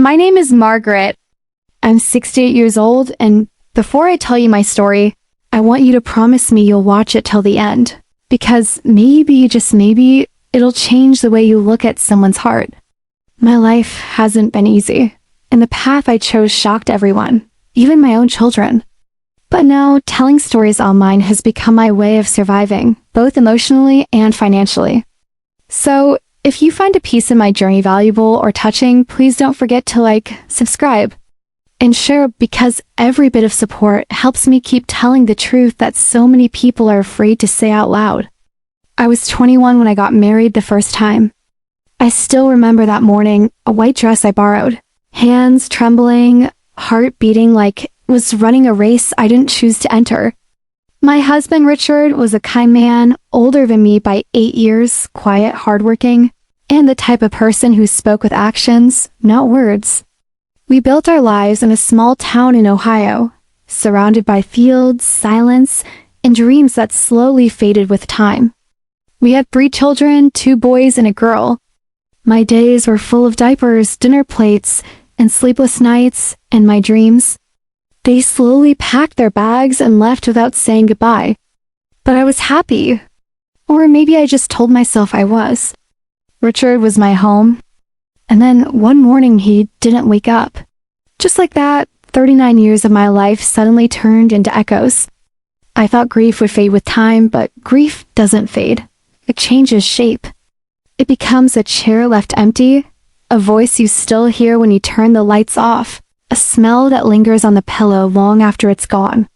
My name is Margaret. I'm 68 years old, and before I tell you my story, I want you to promise me you'll watch it till the end, because maybe, just maybe, it'll change the way you look at someone's heart. My life hasn't been easy, and the path I chose shocked everyone, even my own children. But now, telling stories online has become my way of surviving, both emotionally and financially. So, if you find a piece of my journey valuable or touching, please don't forget to subscribe, and share, because every bit of support helps me keep telling the truth that so many people are afraid to say out loud. I was 21 when I got married the first time. I still remember that morning, a white dress I borrowed, hands trembling, heart beating like it was running a race I didn't choose to enter. My husband, Richard, was a kind man, older than me by 8 years, quiet, hardworking, and the type of person who spoke with actions, not words. We built our lives in a small town in Ohio, surrounded by fields, silence, and dreams that slowly faded with time. We had 3 children, 2 boys and a girl. My days were full of diapers, dinner plates, and sleepless nights, and my dreams. They slowly packed their bags and left without saying goodbye. But I was happy. Or maybe I just told myself I was. Richard was my home. And then one morning he didn't wake up. Just like that, 39 years of my life suddenly turned into echoes. I thought grief would fade with time, but grief doesn't fade. It changes shape. It becomes a chair left empty, a voice you still hear when you turn the lights off, a smell that lingers on the pillow long after it's gone.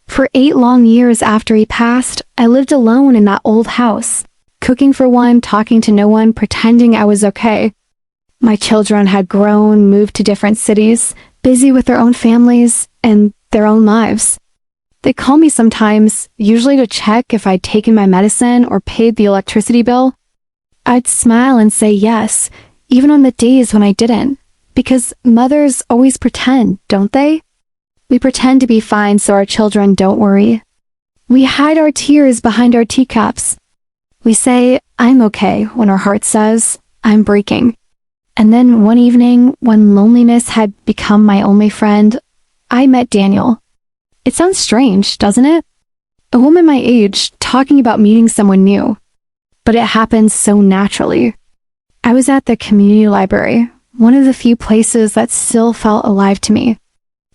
For 8 long years after he passed, I lived alone in that old house, cooking for one, talking to no one, pretending I was okay. My children had grown, moved to different cities, busy with their own families and their own lives. They call me sometimes, usually to check if I'd taken my medicine or paid the electricity bill. I'd smile and say yes, even on the days when I didn't. Because mothers always pretend, don't they? We pretend to be fine so our children don't worry. We hide our tears behind our teacups. We say, I'm okay, when our heart says, I'm breaking. And then one evening, when loneliness had become my only friend, I met Daniel. It sounds strange, doesn't it? A woman my age talking about meeting someone new. But it happened so naturally. I was at the community library, one of the few places that still felt alive to me.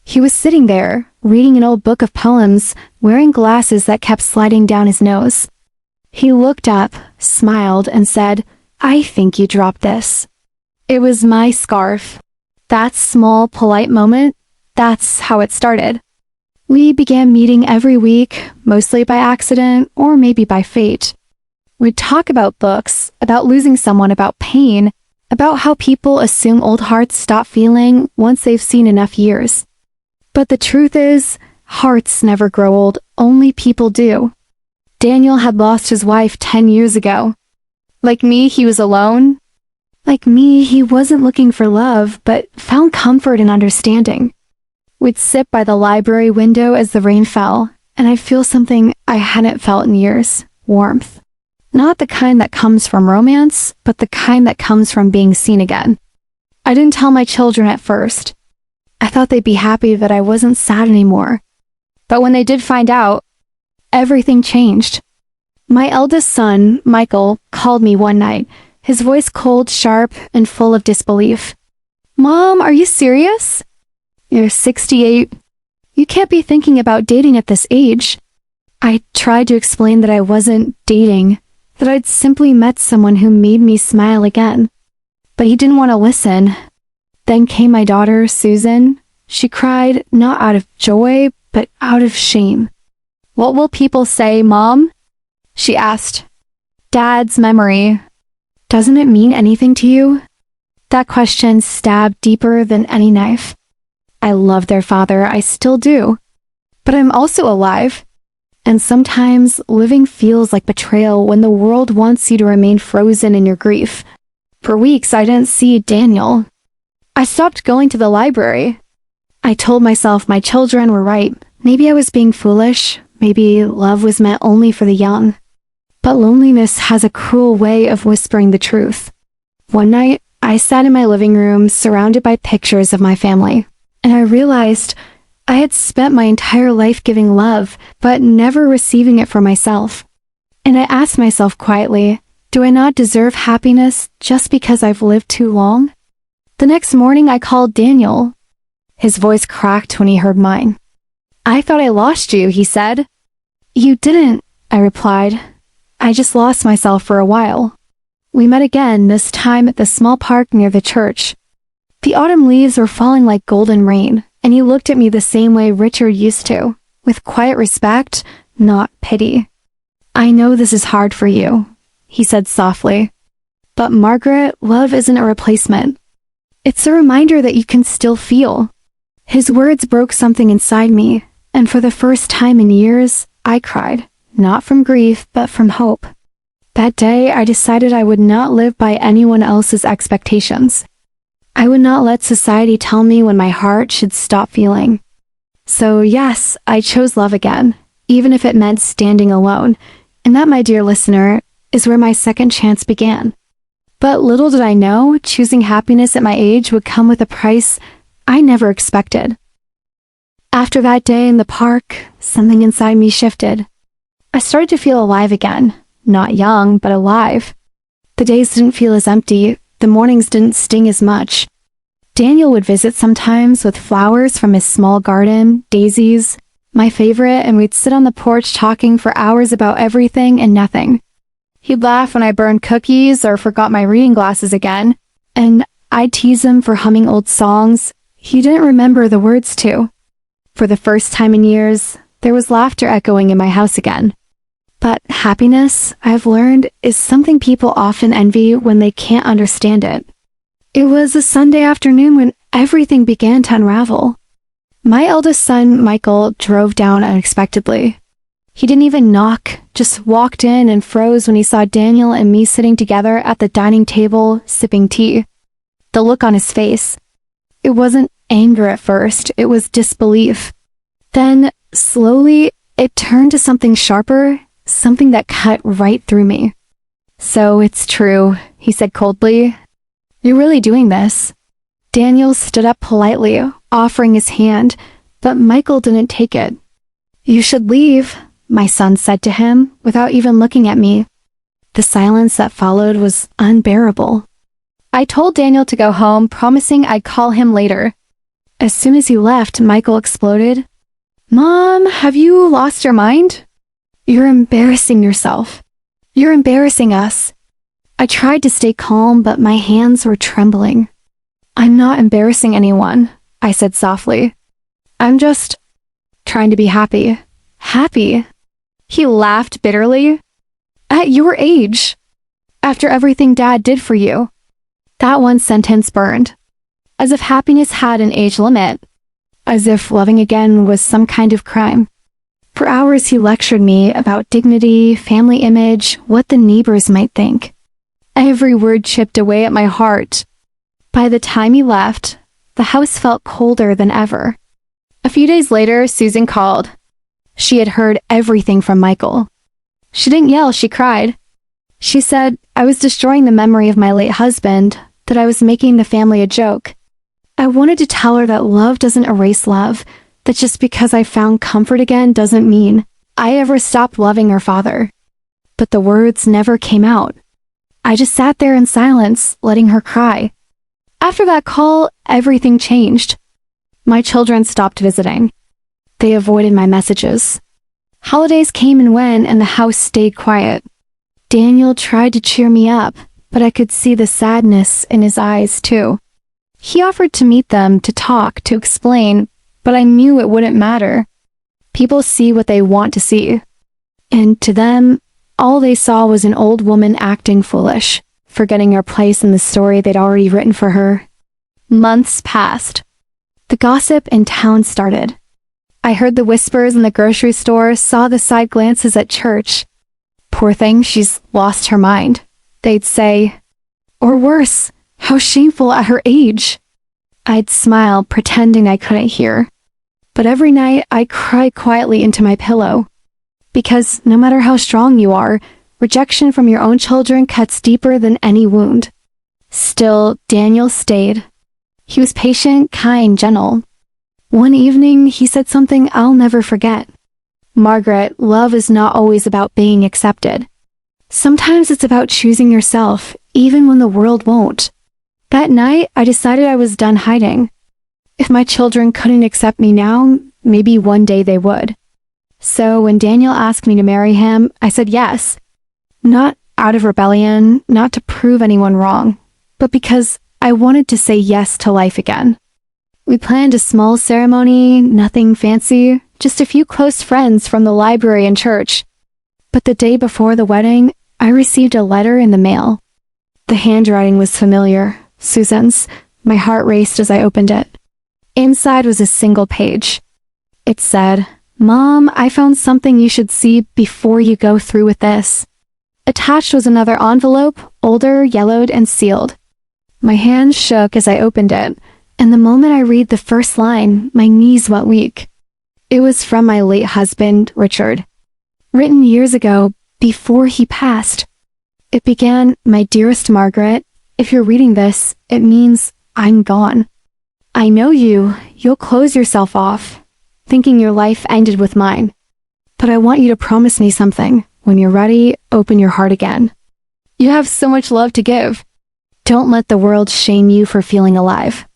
He was sitting there, reading an old book of poems, wearing glasses that kept sliding down his nose. He looked up, smiled, and said, I think you dropped this. It was my scarf. That small, polite moment, that's how it started. We began meeting every week, mostly by accident, or maybe by fate. We'd talk about books, about losing someone, about pain, about how people assume old hearts stop feeling once they've seen enough years. But the truth is, hearts never grow old, only people do. Daniel had lost his wife 10 years ago. Like me, he was alone. Like me, he wasn't looking for love, but found comfort and understanding. We'd sit by the library window as the rain fell, and I'd feel something I hadn't felt in years, warmth. Not the kind that comes from romance, but the kind that comes from being seen again. I didn't tell my children at first. I thought they'd be happy that I wasn't sad anymore. But when they did find out, everything changed. My eldest son, Michael, called me one night, his voice cold, sharp, and full of disbelief. Mom, are you serious? You're 68. You can't be thinking about dating at this age. I tried to explain that I wasn't dating, that I'd simply met someone who made me smile again. But he didn't want to listen. Then came my daughter, Susan. She cried, not out of joy, but out of shame. What will people say, Mom? She asked. Dad's memory. Doesn't it mean anything to you? That question stabbed deeper than any knife. I love their father, I still do. But I'm also alive. And sometimes living feels like betrayal when the world wants you to remain frozen in your grief. For weeks, I didn't see Daniel. I stopped going to the library. I told myself my children were right. Maybe I was being foolish. Maybe love was meant only for the young. But loneliness has a cruel way of whispering the truth. One night, I sat in my living room surrounded by pictures of my family, and I realized I had spent my entire life giving love, but never receiving it for myself. And I asked myself quietly, do I not deserve happiness just because I've lived too long? The next morning I called Daniel. His voice cracked when he heard mine. I thought I lost you, he said. You didn't, I replied. I just lost myself for a while. We met again, this time at the small park near the church. The autumn leaves were falling like golden rain, and he looked at me the same way Richard used to, with quiet respect, not pity. I know this is hard for you, he said softly. But Margaret, love isn't a replacement. It's a reminder that you can still feel. His words broke something inside me, and for the first time in years, I cried, not from grief, but from hope. That day, I decided I would not live by anyone else's expectations. I would not let society tell me when my heart should stop feeling. So yes, I chose love again, even if it meant standing alone, and that, my dear listener, is where my second chance began. But little did I know, choosing happiness at my age would come with a price I never expected. After that day in the park, something inside me shifted. I started to feel alive again. Not young, but alive. The days didn't feel as empty, the mornings didn't sting as much. Daniel would visit sometimes with flowers from his small garden, daisies, my favorite, and we'd sit on the porch talking for hours about everything and nothing. He'd laugh when I burned cookies or forgot my reading glasses again, and I'd tease him for humming old songs he didn't remember the words to. For the first time in years, there was laughter echoing in my house again. But happiness, I've learned, is something people often envy when they can't understand it. It was a Sunday afternoon when everything began to unravel. My eldest son, Michael, drove down unexpectedly. He didn't even knock, just walked in and froze when he saw Daniel and me sitting together at the dining table, sipping tea. The look on his face. It wasn't anger at first, it was disbelief. Then, slowly, it turned to something sharper, something that cut right through me. So it's true, he said coldly. You're really doing this. Daniel stood up politely, offering his hand, but Michael didn't take it. You should leave, my son said to him, without even looking at me. The silence that followed was unbearable. I told Daniel to go home, promising I'd call him later. As soon as he left, Michael exploded. Mom, have you lost your mind? You're embarrassing yourself. You're embarrassing us. I tried to stay calm, but my hands were trembling. I'm not embarrassing anyone, I said softly. I'm just trying to be happy. Happy? He laughed bitterly. At your age. After everything Dad did for you. That one sentence burned. As if happiness had an age limit. As if loving again was some kind of crime. For hours he lectured me about dignity, family image, what the neighbors might think. Every word chipped away at my heart. By the time he left, the house felt colder than ever. A few days later, Susan called. She had heard everything from Michael. She didn't yell, she cried. She said I was destroying the memory of my late husband, that I was making the family a joke. I wanted to tell her that love doesn't erase love, that just because I found comfort again doesn't mean I ever stopped loving her father. But the words never came out. I just sat there in silence, letting her cry. After that call, everything changed. My children stopped visiting. They avoided my messages. Holidays came and went, and the house stayed quiet. Daniel tried to cheer me up, but I could see the sadness in his eyes, too. He offered to meet them, to talk, to explain, but I knew it wouldn't matter. People see what they want to see. And to them, all they saw was an old woman acting foolish, forgetting her place in the story they'd already written for her. Months passed. The gossip in town started. I heard the whispers in the grocery store, saw the side glances at church. Poor thing, she's lost her mind, they'd say. Or worse, how shameful at her age. I'd smile, pretending I couldn't hear. But every night, I cried quietly into my pillow. Because no matter how strong you are, rejection from your own children cuts deeper than any wound. Still, Daniel stayed. He was patient, kind, gentle. One evening, he said something I'll never forget. Margaret, love is not always about being accepted. Sometimes it's about choosing yourself, even when the world won't. That night, I decided I was done hiding. If my children couldn't accept me now, maybe one day they would. So when Daniel asked me to marry him, I said yes. Not out of rebellion, not to prove anyone wrong, but because I wanted to say yes to life again. We planned a small ceremony, nothing fancy, just a few close friends from the library and church. But the day before the wedding, I received a letter in the mail. The handwriting was familiar, Susan's. My heart raced as I opened it. Inside was a single page. It said, "Mom, I found something you should see before you go through with this." Attached was another envelope, older, yellowed, and sealed. My hands shook as I opened it, and the moment I read the first line, my knees went weak. It was from my late husband, Richard. Written years ago, before he passed. It began, "My dearest Margaret, if you're reading this, it means I'm gone. I know you'll close yourself off, thinking your life ended with mine. But I want you to promise me something. When you're ready, open your heart again. You have so much love to give. Don't let the world shame you for feeling alive."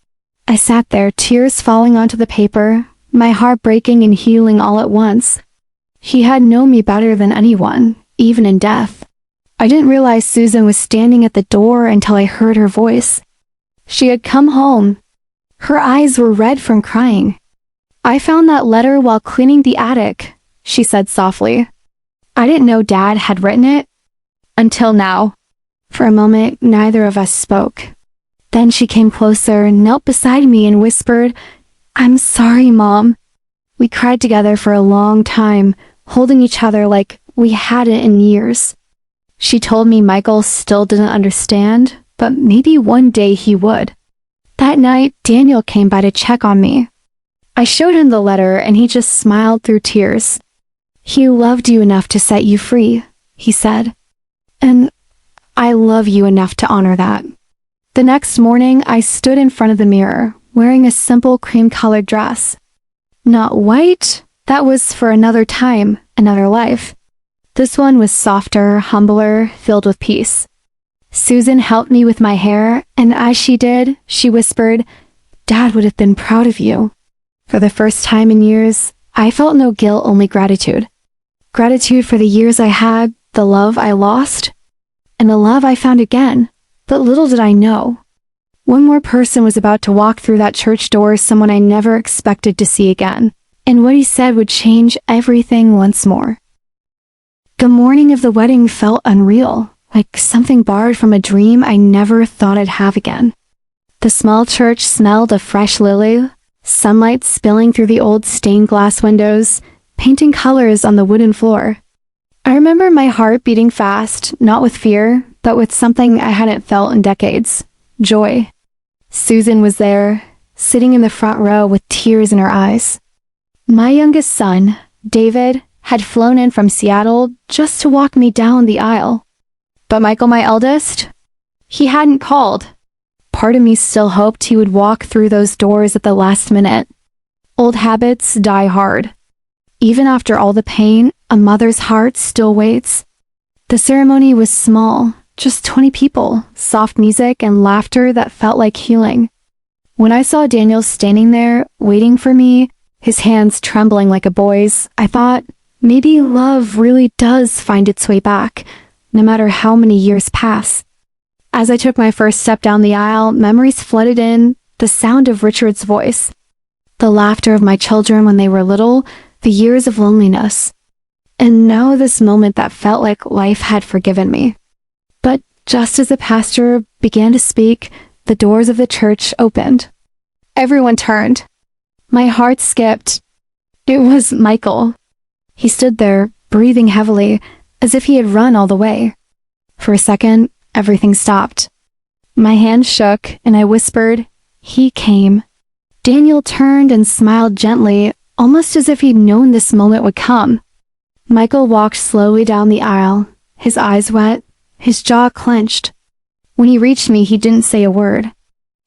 I sat there, tears falling onto the paper, my heart breaking and healing all at once. He had known me better than anyone, even in death. I didn't realize Susan was standing at the door until I heard her voice. She had come home. Her eyes were red from crying. "I found that letter while cleaning the attic," she said softly. I didn't know Dad had written it. Until now. For a moment, neither of us spoke. Then she came closer, knelt beside me and whispered, "I'm sorry, Mom." We cried together for a long time, holding each other like we hadn't in years. She told me Michael still didn't understand, but maybe one day he would. That night, Daniel came by to check on me. I showed him the letter and he just smiled through tears. "He loved you enough to set you free," he said. "And I love you enough to honor that." The next morning, I stood in front of the mirror, wearing a simple cream-colored dress. Not white, that was for another time, another life. This one was softer, humbler, filled with peace. Susan helped me with my hair, and as she did, she whispered, "Dad would have been proud of you." For the first time in years, I felt no guilt, only gratitude. Gratitude for the years I had, the love I lost, and the love I found again. But little did I know. One more person was about to walk through that church door, someone I never expected to see again. And what he said would change everything once more. The morning of the wedding felt unreal, like something borrowed from a dream I never thought I'd have again. The small church smelled of fresh lily, sunlight spilling through the old stained glass windows, painting colors on the wooden floor. I remember my heart beating fast, not with fear, but with something I hadn't felt in decades. Joy. Susan was there, sitting in the front row with tears in her eyes. My youngest son, David, had flown in from Seattle just to walk me down the aisle. But Michael, my eldest, he hadn't called. Part of me still hoped he would walk through those doors at the last minute. Old habits die hard. Even after all the pain, a mother's heart still waits. The ceremony was small, just 20 people, soft music and laughter that felt like healing. When I saw Daniel standing there, waiting for me, his hands trembling like a boy's, I thought, maybe love really does find its way back, no matter how many years pass. As I took my first step down the aisle, memories flooded in, the sound of Richard's voice, the laughter of my children when they were little, the years of loneliness. And now this moment that felt like life had forgiven me. But just as the pastor began to speak, the doors of the church opened. Everyone turned. My heart skipped. It was Michael. He stood there, breathing heavily, as if he had run all the way. For a second, everything stopped. My hand shook, and I whispered, "He came." Daniel turned and smiled gently, almost as if he'd known this moment would come. Michael walked slowly down the aisle, his eyes wet, his jaw clenched. When he reached me, he didn't say a word.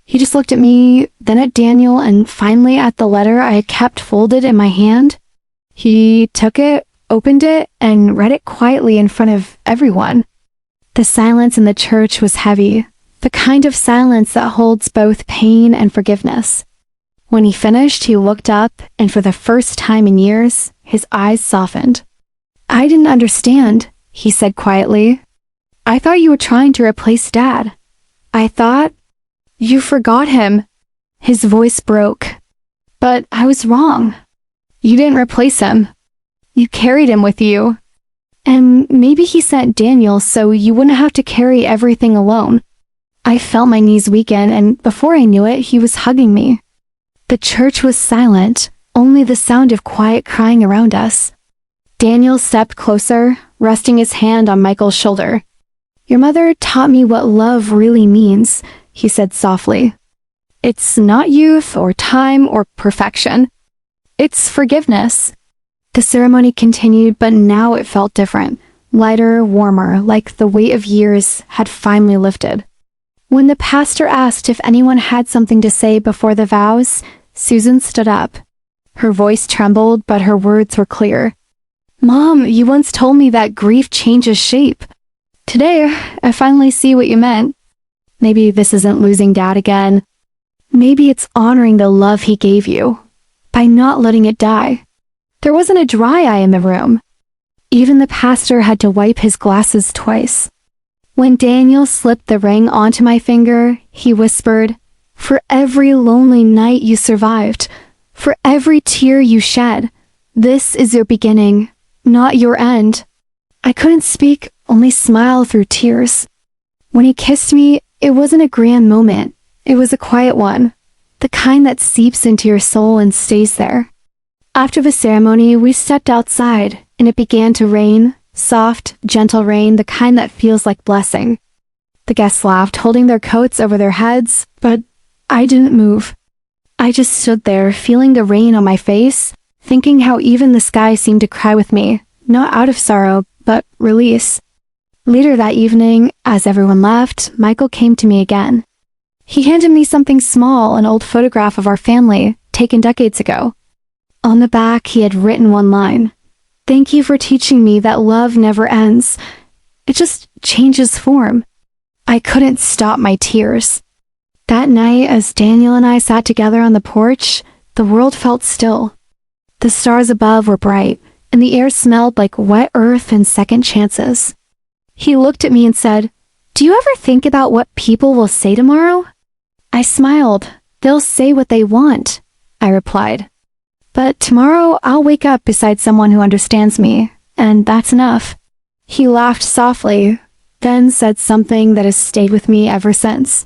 He just looked at me, then at Daniel, and finally at the letter I had kept folded in my hand. He took it, opened it, and read it quietly in front of everyone. The silence in the church was heavy, the kind of silence that holds both pain and forgiveness. When he finished, he looked up, and for the first time in years, his eyes softened. "I didn't understand," he said quietly. "I thought you were trying to replace Dad. I thought you forgot him." His voice broke. "But I was wrong. You didn't replace him. You carried him with you. And maybe he sent Daniel so you wouldn't have to carry everything alone." I felt my knees weaken, and before I knew it, he was hugging me. The church was silent, only the sound of quiet crying around us. Daniel stepped closer, resting his hand on Michael's shoulder. "Your mother taught me what love really means," he said softly. "It's not youth or time or perfection. It's forgiveness." The ceremony continued, but now it felt different, lighter, warmer, like the weight of years had finally lifted. When the pastor asked if anyone had something to say before the vows, Susan stood up. Her voice trembled, but her words were clear. "Mom, you once told me that grief changes shape. Today, I finally see what you meant. Maybe this isn't losing Dad again. Maybe it's honoring the love he gave you, by not letting it die." There wasn't a dry eye in the room. Even the pastor had to wipe his glasses twice. When Daniel slipped the ring onto my finger, he whispered, "For every lonely night you survived, for every tear you shed, this is your beginning, not your end." I couldn't speak, only smile through tears. When he kissed me, it wasn't a grand moment. It was a quiet one, the kind that seeps into your soul and stays there. After the ceremony, we stepped outside, and it began to rain, soft, gentle rain, the kind that feels like blessing. The guests laughed, holding their coats over their heads, but I didn't move. I just stood there, feeling the rain on my face, thinking how even the sky seemed to cry with me, not out of sorrow, but release. Later that evening, as everyone left, Michael came to me again. He handed me something small, an old photograph of our family, taken decades ago. On the back, he had written one line. "Thank you for teaching me that love never ends. It just changes form." I couldn't stop my tears. That night, as Daniel and I sat together on the porch, the world felt still. The stars above were bright, and the air smelled like wet earth and second chances. He looked at me and said, "Do you ever think about what people will say tomorrow?" I smiled. "They'll say what they want," I replied. "But tomorrow I'll wake up beside someone who understands me, and that's enough." He laughed softly, then said something that has stayed with me ever since.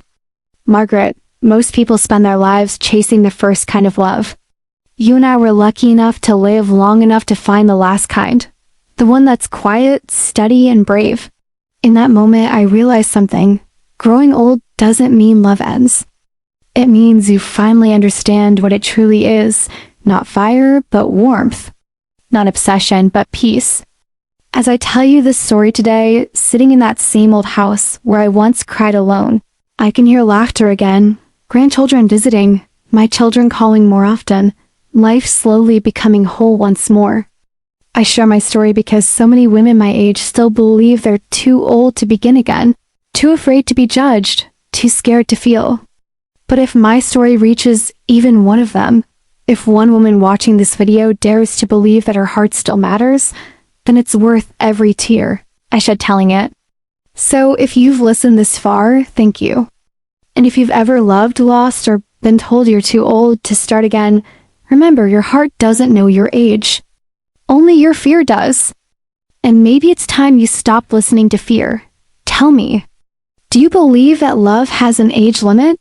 "Margaret, most people spend their lives chasing the first kind of love. You and I were lucky enough to live long enough to find the last kind, the one that's quiet, steady, and brave." In that moment, I realized something. Growing old doesn't mean love ends. It means you finally understand what it truly is. Not fire, but warmth. Not obsession, but peace. As I tell you this story today, sitting in that same old house where I once cried alone, I can hear laughter again, grandchildren visiting, my children calling more often, life slowly becoming whole once more. I share my story because so many women my age still believe they're too old to begin again, too afraid to be judged, too scared to feel. But if my story reaches even one of them, if one woman watching this video dares to believe that her heart still matters, then it's worth every tear I shed telling it. So if you've listened this far, thank you. And if you've ever loved, lost, or been told you're too old to start again, remember your heart doesn't know your age. Only your fear does. And maybe it's time you stopped listening to fear. Tell me, do you believe that love has an age limit?